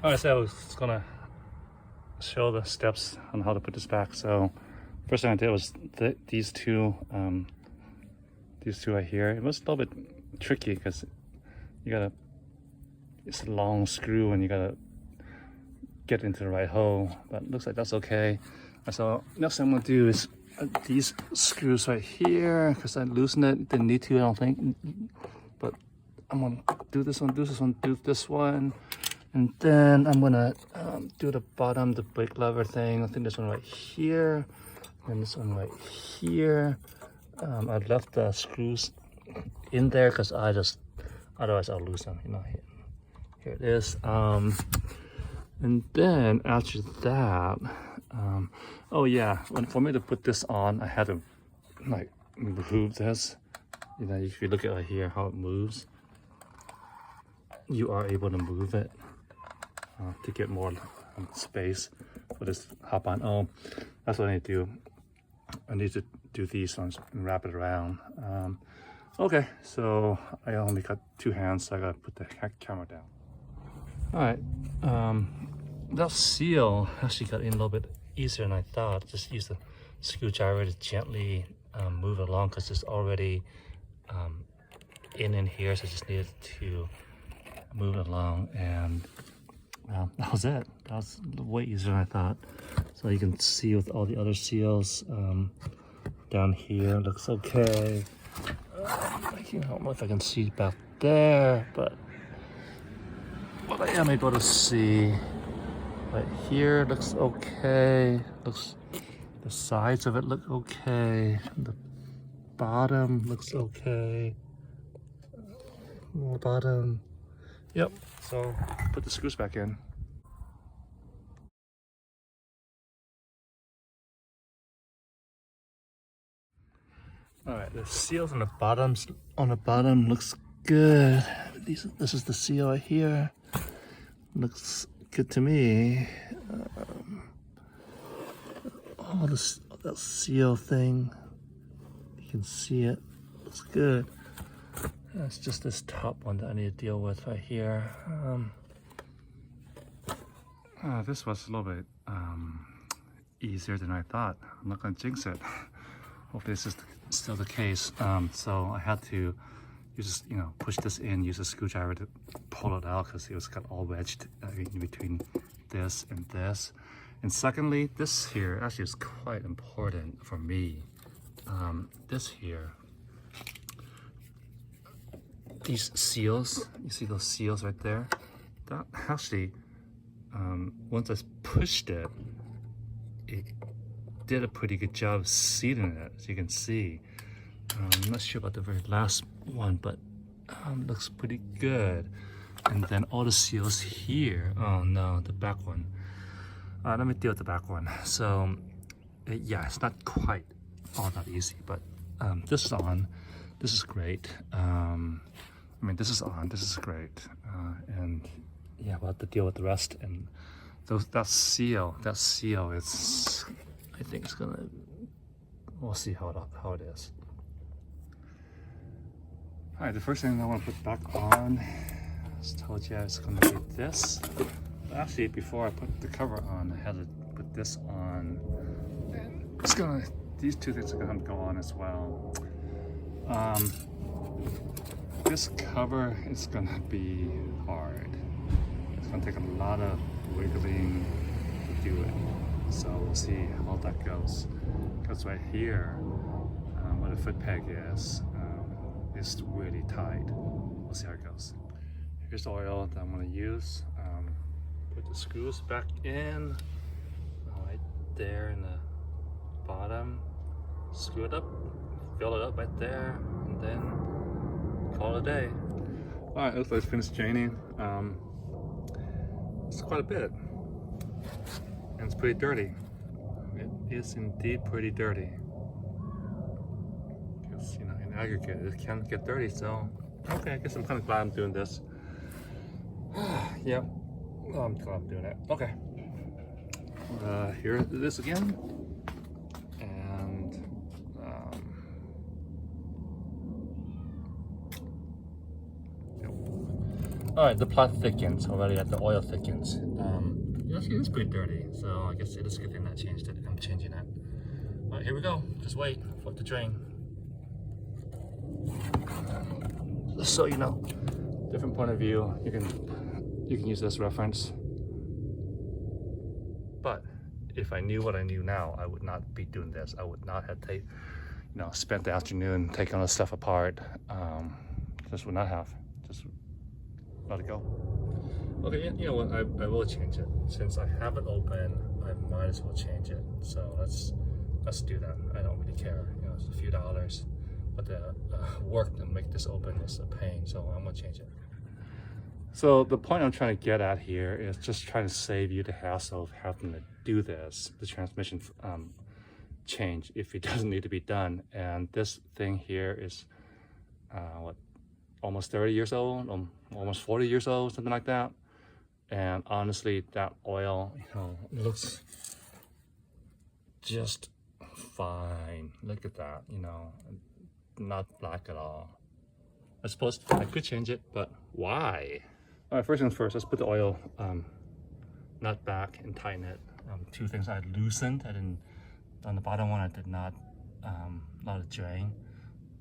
Alright, so I was gonna show the steps on how to put this back. So first thing I did was these two right here. It was a little bit tricky because you gotta, it's a long screw and you gotta get into the right hole, but looks like that's okay. So next thing I'm gonna do is these screws right here, because I loosened it, didn't need to, I don't think, but I'm gonna do this one, do this one, and then I'm gonna do the bottom, the brake lever thing. I think this one right here, and this one right here. I left the screws in there because otherwise I'll lose them, you know. Here it is. And then after that, oh yeah, for me to put this on, I had to like move this. You know, if you look at it here, how it moves, you are able to move it to get more space for this hop on. Oh, that's what I need to do. I need to do these ones and wrap it around. Okay, so I only got two hands, so I gotta put the camera down. All right, that seal actually got in a little bit easier than I thought. Just use the screwdriver to gently move it along because it's already in here, so I just needed to move it along, and that was it. That was way easier than I thought. So you can see with all the other seals down here, looks okay. I don't know if I can see back there, but I am able to see right here. Looks okay. Looks, the sides of it look okay. The bottom looks okay. More bottom. Yep. So put the screws back in. All right, the seals on the bottom looks good. This is the seal right here. Looks good to me. All this, that seal thing, you can see it. Looks good. That's just this top one that I need to deal with right here. This was a little bit easier than I thought. I'm not gonna jinx it. Hopefully this is still the case. So I had to use, push this in, use a screwdriver to pull it out because it was got all wedged in between this and this. And secondly, this here actually is quite important for me. This here, these seals, you see those seals right there? That actually, once I pushed it, it did a pretty good job of sealing it, as you can see. I'm not sure about the very last one, but looks pretty good. And then all the seals here, oh no, the back one. Let me deal with the back one. So, yeah, it's not quite all that easy, but this is on. This is great. I mean, this is on, this is great. And yeah, we'll have to deal with the rest. And that seal is, I think it's gonna, we'll see how it is. All right, the first thing I want to put back on, I just told you it's gonna be this. But actually, before I put the cover on, I had to put this on. And these two things are gonna go on as well. This cover is gonna be hard. It's gonna take a lot of wiggling to do it. So we'll see how that goes. Because right here, where the foot peg is, it's really tight. We'll see how it goes. Here's the oil that I'm gonna use. Put the screws back in, right there in the bottom. Screw it up, fill it up right there, and then call it a day. All right, looks like it's finished draining. It's quite a bit, and it's pretty dirty. It is indeed pretty dirty. Because, in aggregate, it can get dirty, so okay, I guess I'm kind of glad I'm doing this. Yep, I'm glad I'm doing it. Okay. Here it is again. And All right, the plot thickens already. The oil thickens. It's pretty dirty, so I guess it is a good thing that I changed it. I'm changing it. All right, here we go. Just wait for it to drain. Just so you know, different point of view. You can use this reference. But if I knew what I knew now, I would not be doing this. I would not have spent the afternoon taking all this stuff apart. Just would not have. Just let it go. Okay, you know what? I will change it. Since I have it open, I might as well change it. So let's do that. I don't really care. You know, it's a few dollars, but the work to make this open is a pain. So I'm gonna change it. So the point I'm trying to get at here is just trying to save you the hassle of having to do this, the transmission change, if it doesn't need to be done. And this thing here is what, almost 30 years old, almost 40 years old, something like that. And honestly, that oil, looks just fine. Look at that, not black at all. I suppose I could change it, but why? All right, first things first, let's put the oil nut back and tighten it. Two things I loosened. I didn't, on the bottom one, I did not let it drain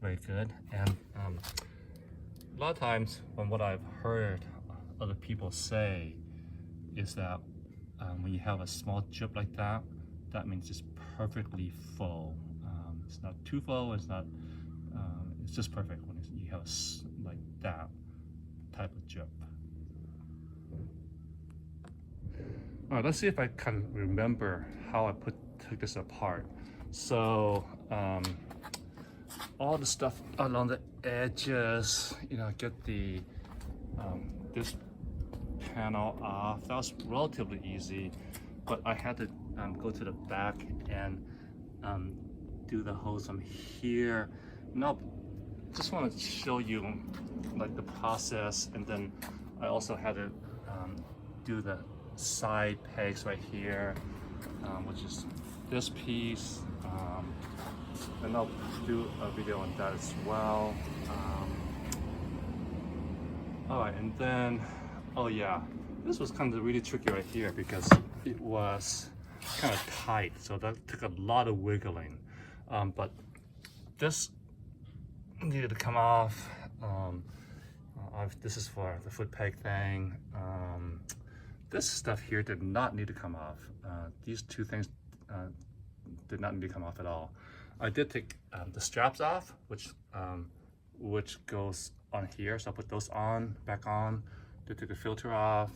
very good. And a lot of times, from what I've heard other people say, is that when you have a small drip like that, that means it's perfectly full. It's not too full. It's not. It's just perfect when you have like that type of drip. All right, let's see if I can remember how I took this apart. So all the stuff along the edges, get the this panel off. That was relatively easy, but I had to go to the back and do the hose from here. Nope. Just want to show you like the process, and then I also had to do the side pegs right here, which is this piece, and I'll do a video on that as well. All right, and then oh yeah, this was kind of really tricky right here because it was kind of tight, so that took a lot of wiggling, but this needed to come off. This is for the foot peg thing. This stuff here did not need to come off. These two things did not need to come off at all. I did take the straps off, which goes on here, so I put those back on. Did take the filter off.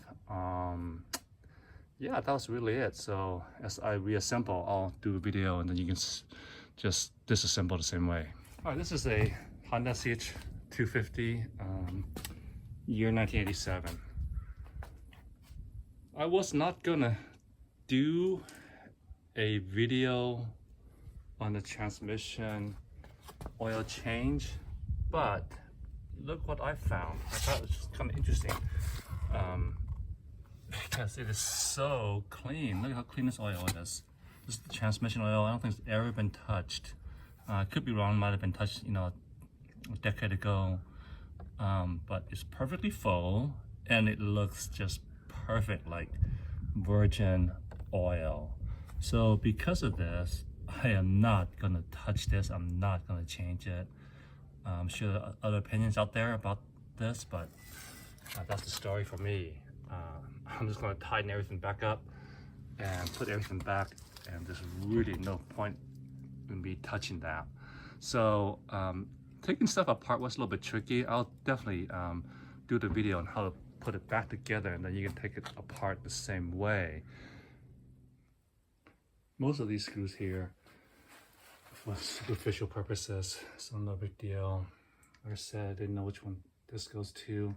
Yeah, that was really it. So as I reassemble, I'll do a video, and then you can just disassemble the same way. All right, this is a Honda CH250, year 1987. I was not gonna do a video on the transmission oil change, but look what I found. I thought it was just kind of interesting, because it is so clean. Look how clean this oil is. This is the transmission oil. I don't think it's ever been touched. I could be wrong, might have been touched, a decade ago, but it's perfectly full, and it looks just perfect, like virgin oil. So because of this, I am not gonna touch this. I'm not gonna change it. I'm sure there are other opinions out there about this, but that's the story for me. I'm just gonna tighten everything back up and put everything back, and there's really no point in me touching that. So taking stuff apart was a little bit tricky. I'll definitely do the video on how to put it back together, and then you can take it apart the same way. Most of these screws here for superficial purposes, so no big deal. Like I said, I didn't know which one this goes to.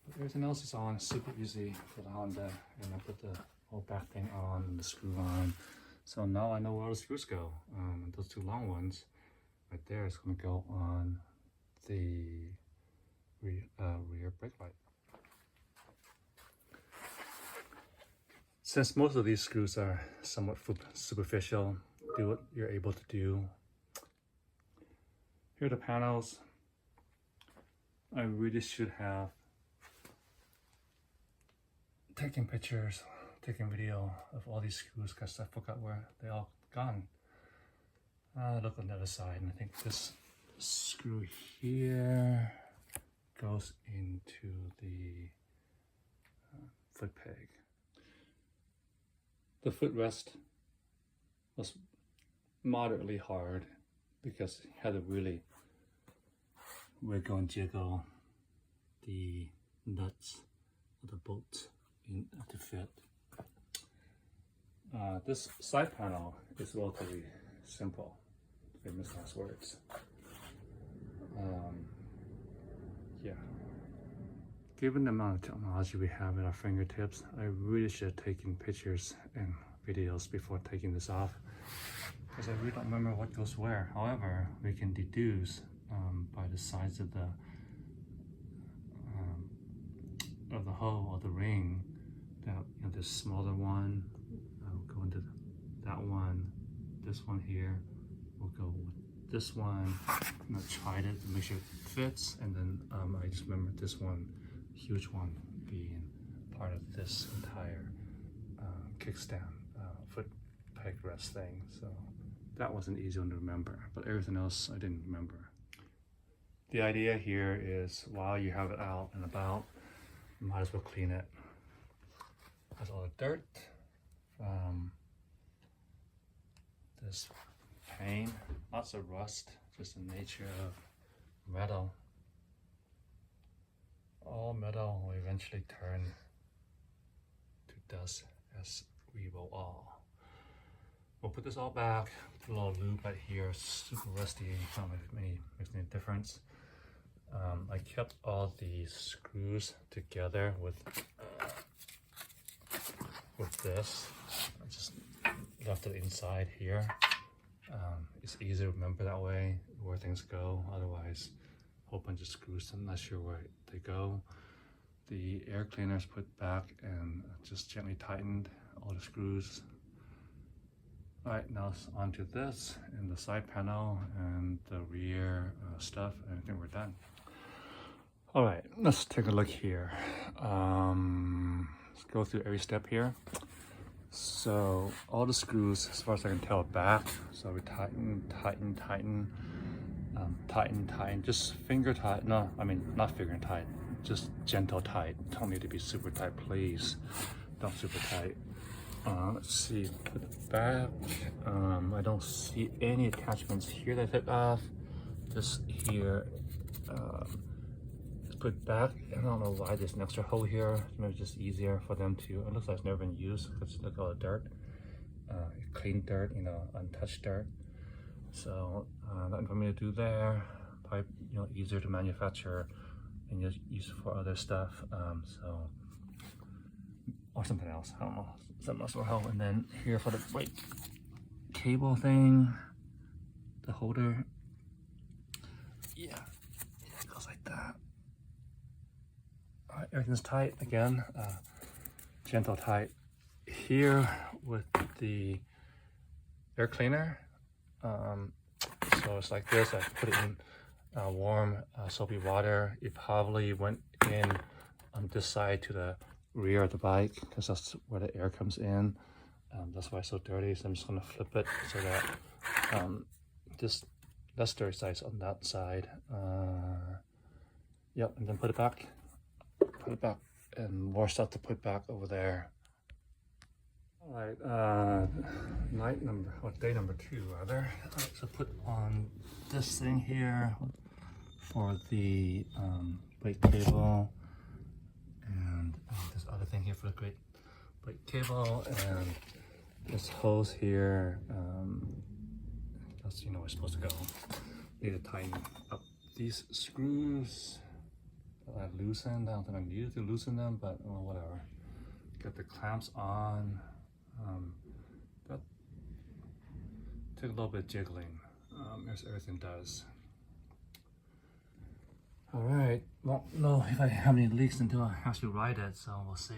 But everything else is on, super easy for the Honda. And I put the whole back thing on and the screw on. So now I know where all the screws go. Those two long ones right there is going to go on the rear brake light. Since most of these screws are somewhat superficial, do what you're able to do. Here are the panels. I really should have taking pictures, taking video of all these screws because I forgot where they all gone. Look on the other side, and I think this screw here goes into the foot peg. The footrest was moderately hard because you had to really wiggle and jiggle the nuts of the bolts in to fit. This side panel is relatively simple, famous last words. Yeah. Given the amount of technology we have at our fingertips, I really should have taken pictures and videos before taking this off, because I really don't remember what goes where. However, we can deduce by the size of the hole or the ring that, you know, this smaller one will go into that one. This one here will go with this one. I'm gonna try it to make sure it fits, and then I just remember this one, huge one, being part of this entire kickstand foot peg rest thing. So that was an easy one to remember, but everything else I didn't remember. The idea here is while you have it out and about, you might as well clean it. There's all the dirt, this paint, lots of rust, just the nature of metal. All metal will eventually turn to dust, as we will all. We'll put this all back, put a little lube right here, super rusty, not makes any difference. I kept all the screws together with this. I just left it inside here. It's easier to remember that way where things go. Otherwise, a whole bunch of screws, I'm not sure where they go. The air cleaner is put back and just gently tightened all the screws. All right, now it's onto this and the side panel and the rear stuff, and I think we're done. All right, let's take a look here. Let's go through every step here. So all the screws, as far as I can tell, are back. So we tighten, just finger tight. No, I mean, not finger tight, just gentle tight. Don't need to be super tight, please. Don't super tight. Let's see, put it back. I don't see any attachments here that I took off. This here, put back. I don't know why there's an extra hole here. Maybe just easier for them to. It looks like it's never been used because look at all the dirt, clean dirt, you know, untouched dirt. So nothing for me to do there. Probably, you know, easier to manufacture and just use for other stuff. Or something else. I don't know. Something else will help. And then here for the brake cable thing, the holder. Yeah, it goes like that. Alright, everything's tight again, gentle tight. Here with the air cleaner, so it's like this. I put it in warm soapy water. It probably went in on this side to the rear of the bike because that's where the air comes in. That's why it's so dirty. So I'm just gonna flip it so that this less dirty side's on that side. Yep, and then put it back. Put it back, and more stuff to put back over there. All right, day number 2 rather. So put on this thing here for the brake cable, and this other thing here for the brake cable, and this hose here. That's, you know, where it's supposed to go. Need to tighten up these screws. I loosened. I don't think I needed to loosen them, but well, whatever. Get the clamps on. That took a little bit of jiggling, as everything does. All right. Won't know if I have any leaks until I actually ride it, so we'll see.